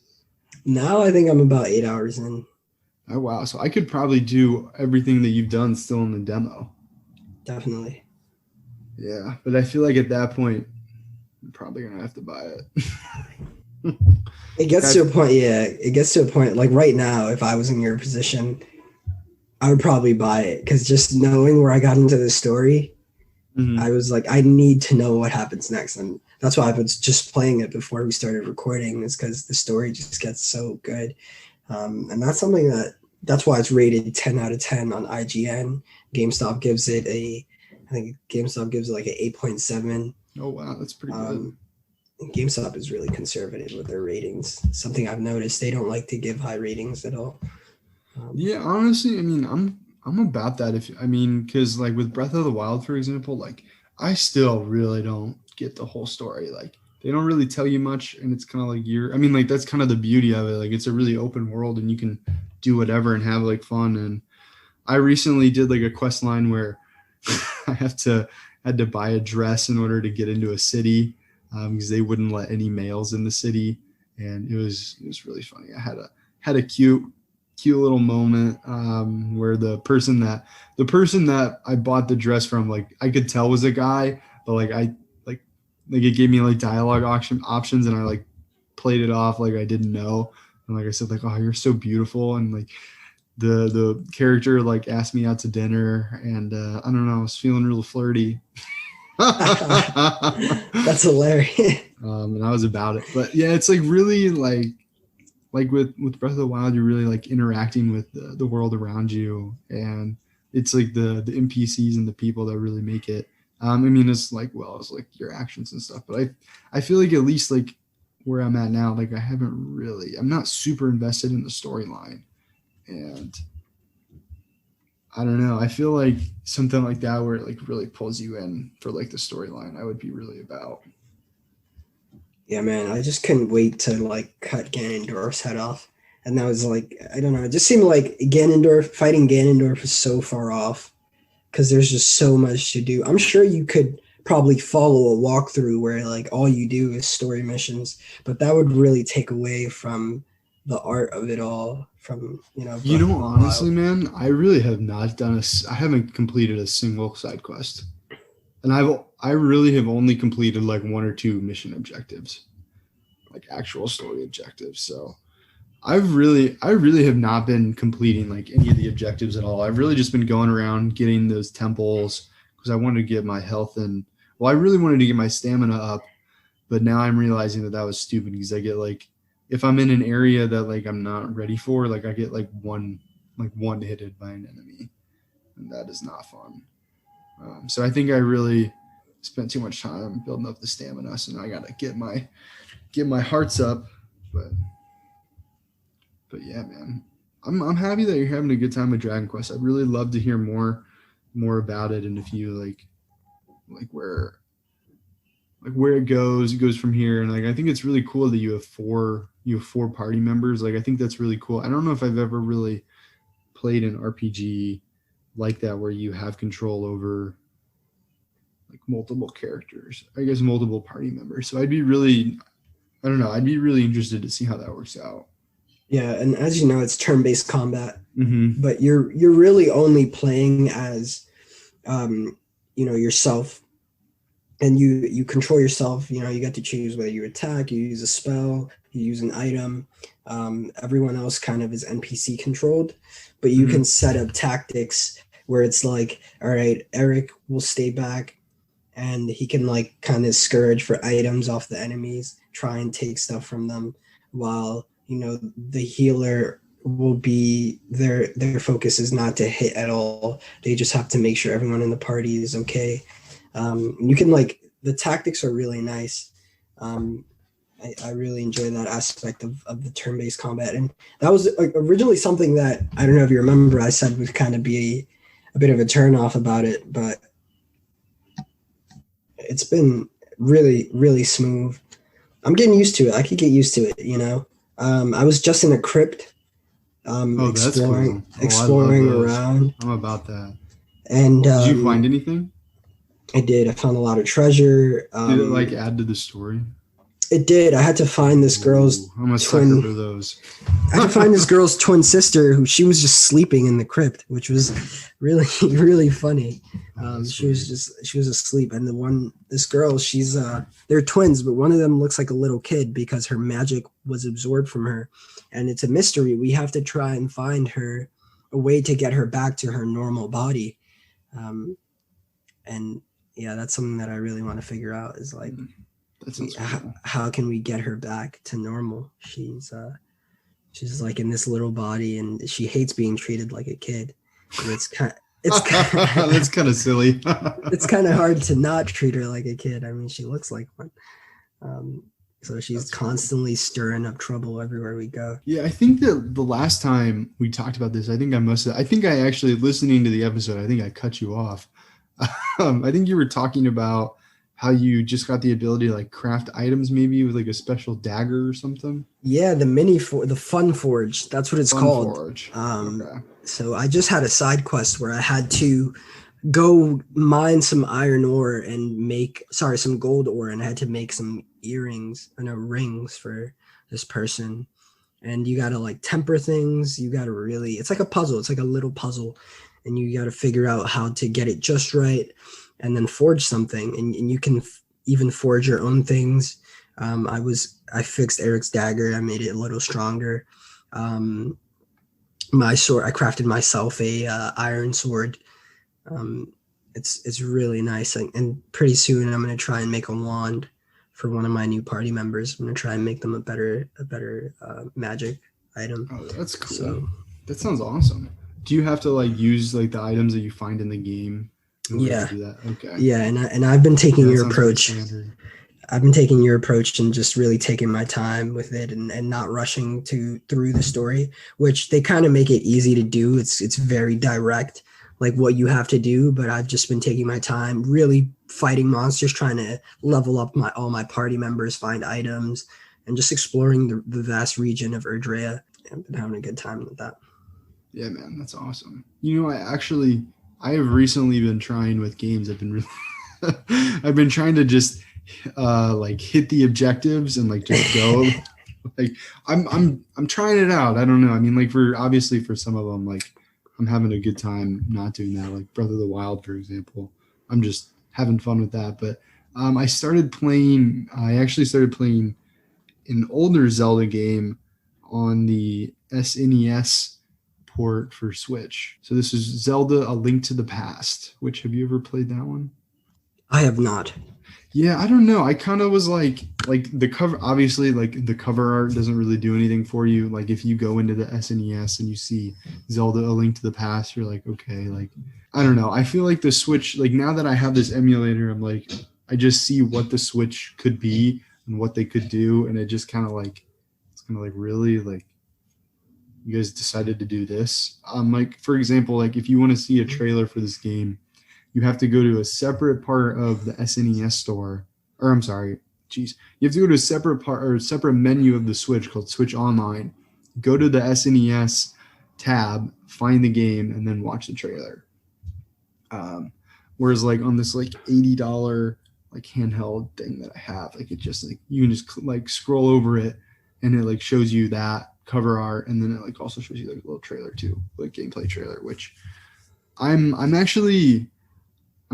Now I think I'm about 8 hours in. Oh wow! So I could probably do everything that you've done still in the demo. Definitely. Yeah, but I feel like at that point, I'm probably gonna have to buy it. It gets to a point, yeah. It gets to a point like right now, if I was in your position, I would probably buy it because just knowing where I got into the story, I was like, I need to know what happens next. And that's why I was just playing it before we started recording, is because the story just gets so good. And that's something that's why it's rated 10 out of 10 on IGN. GameStop gives it I think GameStop gives it like an 8.7. Oh, wow. That's pretty good. GameStop is really conservative with their ratings. Something I've noticed. They don't like to give high ratings at all. Yeah, honestly, I mean, I'm about that. Because like with Breath of the Wild, for example, like I still really don't get the whole story. Like they don't really tell you much, and it's kind of like that's kind of the beauty of it. Like it's a really open world, and you can do whatever and have like fun. And I recently did like a quest line where I had to buy a dress in order to get into a city, because they wouldn't let any males in the city, and it was really funny. I had a cute little moment where the person that I bought the dress from, like I could tell was a guy, but like it gave me like dialogue options, and I like played it off like I didn't know, and like I said like, oh, you're so beautiful, and like the character like asked me out to dinner, and I don't know, I was feeling real flirty. That's hilarious. And I was about it. But yeah, it's like really like with Breath of the Wild, you're really like interacting with the world around you, and it's like the NPCs and the people that really make it. It's like, well, it's like your actions and stuff, but I feel like at least like where I'm at now, like I'm not super invested in the storyline, and I don't know. I feel like something like that where it like really pulls you in for like the storyline, I would be really about. Yeah, man, I just couldn't wait to like cut Ganondorf's head off. And that was like, I don't know, it just seemed like fighting Ganondorf is so far off because there's just so much to do. I'm sure you could probably follow a walkthrough where like all you do is story missions, but that would really take away from the art of it all. Honestly, man, I really have not I haven't completed a single side quest, and I really have only completed like one or two mission objectives, like actual story objectives. So I really have not been completing like any of the objectives at all. I've really just been going around getting those temples because I wanted to get my health I really wanted to get my stamina up, but now I'm realizing that was stupid because I get like, if I'm in an area that like I'm not ready for, like I get like one hitted by an enemy, and that is not fun. So I think I really spent too much time building up the stamina, so now I gotta get my hearts up. But yeah, man, I'm happy that you're having a good time with Dragon Quest. I'd really love to hear more about it, and if you like where it goes from here. And like I think it's really cool that you have four party members. Like I think that's really cool. I don't know if I've ever really played an RPG like that where you have control over like multiple characters, I guess multiple party members. So I'd be really interested to see how that works out. Yeah, and as you know, it's turn-based combat, but you're really only playing as yourself, and you control yourself. You get to choose whether you attack, you use a spell, you use an item. Everyone else kind of is NPC controlled, but you can set up tactics where it's like, all right, Eric will stay back and he can like kind of scourge for items off the enemies, try and take stuff from them, while the healer will be their focus is not to hit at all. They just have to make sure everyone in the party is okay. You can the tactics are really nice. I really enjoy that aspect of the turn-based combat, and that was originally something that I don't know if you remember I said would kind of be a bit of a turn-off about it, but it's been really, really smooth. I'm getting used to it. I could get used to it, I was just in a crypt, exploring around. I'm about that. And did you find anything? I did. I found a lot of treasure. Did it add to the story? It did. I had to find this girl's I'm a sucker for those. I had to find this girl's twin sister who she was just sleeping in the crypt, which was really, really funny. She was asleep. And this girl, they're twins, but one of them looks like a little kid because her magic was absorbed from her. And it's a mystery. We have to try and find her a way to get her back to her normal body. And yeah, that's something that I really want to figure out is like, how can we get her back to normal? She's like in this little body and she hates being treated like a kid. And it's that's kind of silly. It's kind of hard to not treat her like a kid. I mean, she looks like one. So she's constantly stirring up trouble everywhere we go. Yeah, I think that the last time we talked about this, I think I actually, listening to the episode, I think I cut you off. I think you were talking about how you just got the ability to like craft items maybe with like a special dagger or something. Yeah, the Fun Forge. That's what it's called. Forge. Okay. So I just had a side quest where I had to go mine some iron ore and some gold ore, and I had to make some rings for this person. And you gotta like temper things. It's like a puzzle. It's like a little puzzle, and you gotta figure out how to get it just right, and then forge something. And you can even forge your own things. I fixed Eric's dagger. I made it a little stronger. My sword, I crafted myself a iron sword. It's really nice, and pretty soon I'm gonna try and make a wand for one of my new party members. I'm gonna try and make them a better magic item. Oh, that's cool. So, that sounds awesome. Do you have to like use like the items that you find in the game? Yeah. Do that? Okay. Yeah, and I've been taking your approach. I've been taking your approach and just really taking my time with it and not rushing through the story, which they kind of make it easy to do. It's very direct, like what you have to do, but I've just been taking my time, really fighting monsters, trying to level up all my party members, find items, and just exploring the vast region of Erdrea. I've been having a good time with that. Yeah, man, that's awesome. You know, I have recently been trying with games. I've been trying to just like hit the objectives and like just go. Like I'm trying it out. I don't know. I mean, like for some of them, like I'm having a good time not doing that. Like Breath of the Wild, for example. I'm just having fun with that. But I actually started playing an older Zelda game on the SNES port for Switch. So this is Zelda: A Link to the Past. Which, have you ever played that one? I have not. Yeah, I don't know. I kind of was like the cover, obviously, like the cover art doesn't really do anything for you. Like if you go into the SNES and you see Zelda: A Link to the Past, you're like, okay, like, I don't know. I feel like the Switch, like now that I have this emulator, I'm like, I just see what the Switch could be and what they could do. And it just kind of like, it's kind of like, really, like, you guys decided to do this. Like, for example, like if you want to see a trailer for this game, you have to go to a separate part of the SNES store, or I'm sorry, you have to go to a separate part or a separate menu of the Switch called Switch Online. Go to the SNES tab, find the game, and then watch the trailer. Whereas like on this like $80 like handheld thing that I have, like it just like you can just like scroll over it, and it like shows you that cover art, and then it like also shows you like a little trailer too, like gameplay trailer, which I'm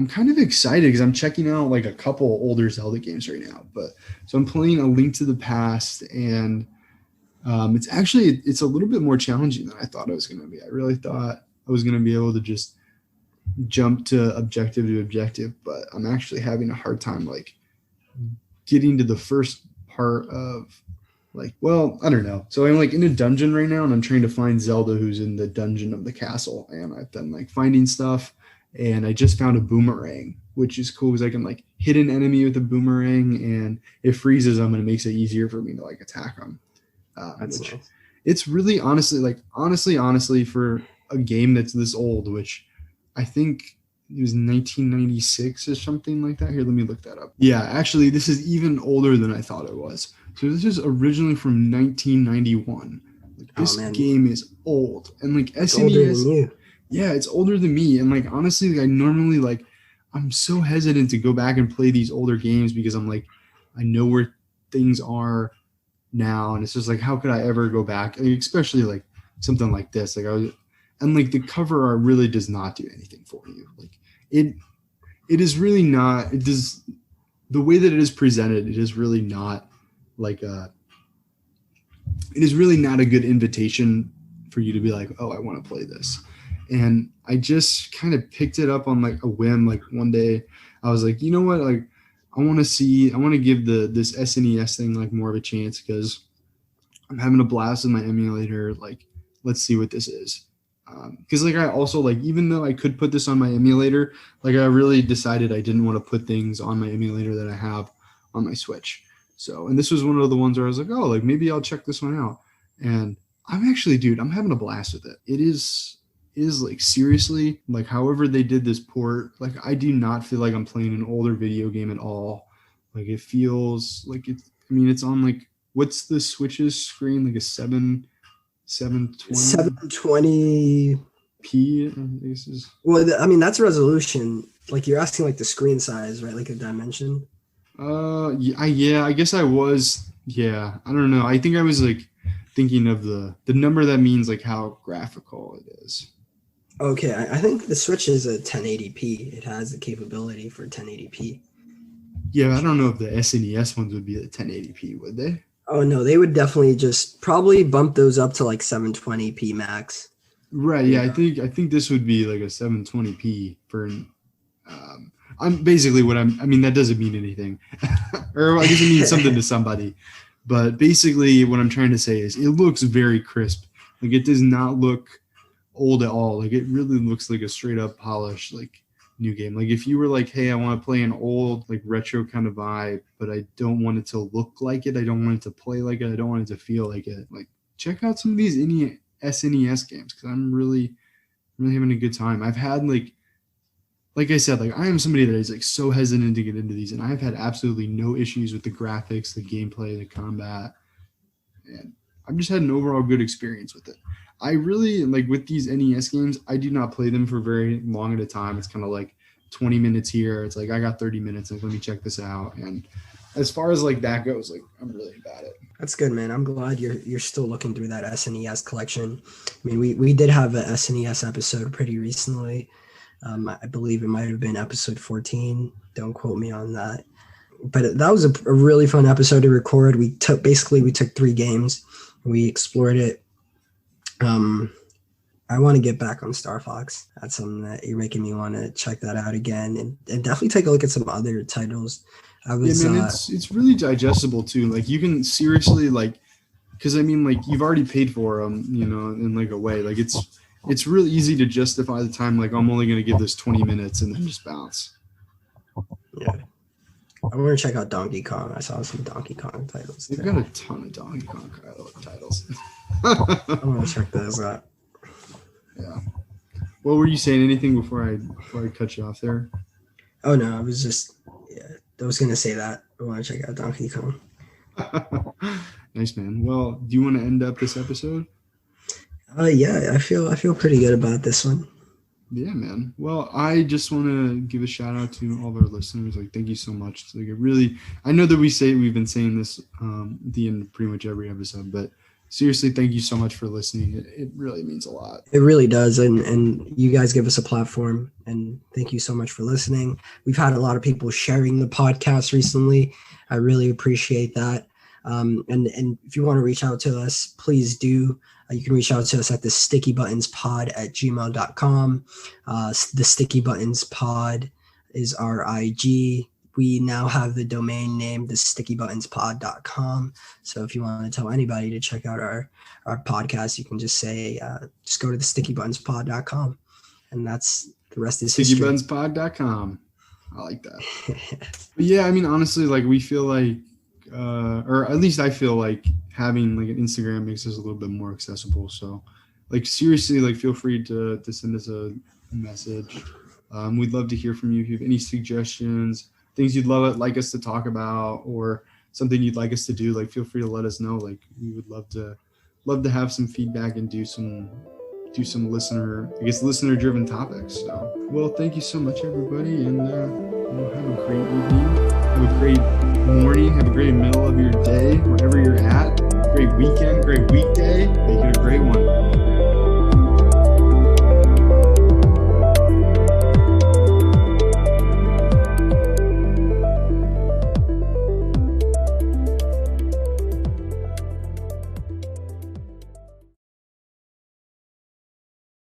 kind of excited because I'm checking out like a couple older Zelda games right now. But so I'm playing A Link to the Past, and it's a little bit more challenging than I thought it was going to be. I really thought I was going to be able to just jump to objective, but I'm actually having a hard time like getting to the first part of like, well, I don't know. So I'm like in a dungeon right now, and I'm trying to find Zelda who's in the dungeon of the castle, and I've been like finding stuff. And I just found a boomerang, which is cool because I can like hit an enemy with a boomerang, and it freezes them and it makes it easier for me to like attack them. That's nice. It's really honestly for a game that's this old, which I think it was 1996 or something like that. Here, let me look that up. Yeah, actually, this is even older than I thought it was. So this is originally from 1991. Like, this game is old, and like SNES. Older than you. Yeah, it's older than me. And like, honestly, like, I normally like, I'm so hesitant to go back and play these older games because I'm like, I know where things are now, and it's just like, how could I ever go back, especially like something like this, like and like the cover art really does not do anything for you. Like it is really not, it does, the way that it is presented, it is really not like it is really not a good invitation for you to be like, oh, I want to play this. And I just kind of picked it up on like a whim. Like one day I was like, you know what, like I want to give this SNES thing like more of a chance, because I'm having a blast with my emulator. Like, let's see what this is. Because like I also, like, even though I could put this on my emulator, like I really decided I didn't want to put things on my emulator that I have on my Switch. So, and this was one of the ones where I was like, oh, like maybe I'll check this one out. And I'm having a blast with it. It is like, seriously, like however they did this port, like I do not feel like I'm playing an older video game at all. Like it feels like it's on like, what's the Switch's screen, like a 720 p. This is, well, I mean, that's resolution. Like you're asking like the screen size, right? Like a dimension. Yeah, I guess I was. Yeah, I don't know. I think I was like thinking of the number that means like how graphical it is. Okay, I think the Switch is a 1080p. It has the capability for 1080p. Yeah, I don't know if the SNES ones would be at 1080p, would they? Oh no, they would definitely just probably bump those up to like 720p max. Right. Yeah, I think this would be like a 720p for. I'm basically I mean, that doesn't mean anything, or I guess it means something to somebody. But basically, what I'm trying to say is, it looks very crisp. Like it does not look old at all. Like it really looks like a straight up polished like new game. Like if you were like, hey, I want to play an old like retro kind of vibe, but I don't want it to look like it, I don't want it to play like it, I don't want it to feel like it, like check out some of these SNES games, because I'm really having a good time. I've had like I said, like I am somebody that is like so hesitant to get into these, and I've had absolutely no issues with the graphics, the gameplay, the combat, and I've just had an overall good experience with it. I really like, with these NES games, I do not play them for very long at a time. It's kind of like 20 minutes here. It's like, I got 30 minutes. Like, let me check this out. And as far as like that goes, like I'm really about it. That's good, man. I'm glad you're still looking through that SNES collection. I mean, we did have an SNES episode pretty recently. I believe it might have been episode 14. Don't quote me on that. But that was a really fun episode to record. We took 3 games. We explored it. I want to get back on Star Fox. That's something that you're making me want to check that out again, and definitely take a look at some other titles. It's really digestible too. Like you can seriously because I mean, like you've already paid for them, you know, in like a way. Like it's really easy to justify the time. Like I'm only going to give this 20 minutes and then just bounce. Yeah. I want to check out Donkey Kong. I saw some Donkey Kong titles. They've got a ton of Donkey Kong titles. I want to check those out. Yeah. Well, were you saying anything before I cut you off there? Oh no, I was going to say that. I want to check out Donkey Kong. Nice, man. Well, do you want to end up this episode? Yeah, I feel pretty good about this one. Yeah, man. Well, I just want to give a shout out to all of our listeners. Like, thank you so much. Like, I know that we've been saying this at the end of pretty much every episode, but seriously, thank you so much for listening. It really means a lot. It really does. And you guys give us a platform, and thank you so much for listening. We've had a lot of people sharing the podcast recently. I really appreciate that. And if you want to reach out to us, please do. You can reach out to us at the stickybuttonspod@gmail.com. The Sticky Buttons Pod is our IG. We now have the domain name, thestickybuttonspod.com. So if you want to tell anybody to check out our podcast, you can just say, just go to thestickybuttonspod.com. And that's the rest is history. Stickybuttonspod.com. I like that. But yeah, I mean, honestly, like we feel like, or at least I feel like having like an Instagram makes us a little bit more accessible. So like seriously, like feel free to send us a message. We'd love to hear from you if you have any suggestions, things you'd like us to talk about, or something you'd like us to do. Like feel free to let us know. Like we would love to have some feedback and do some listener driven topics. So well, thank you so much, everybody, and Have a great evening. Have a great morning. Have a great middle of your day.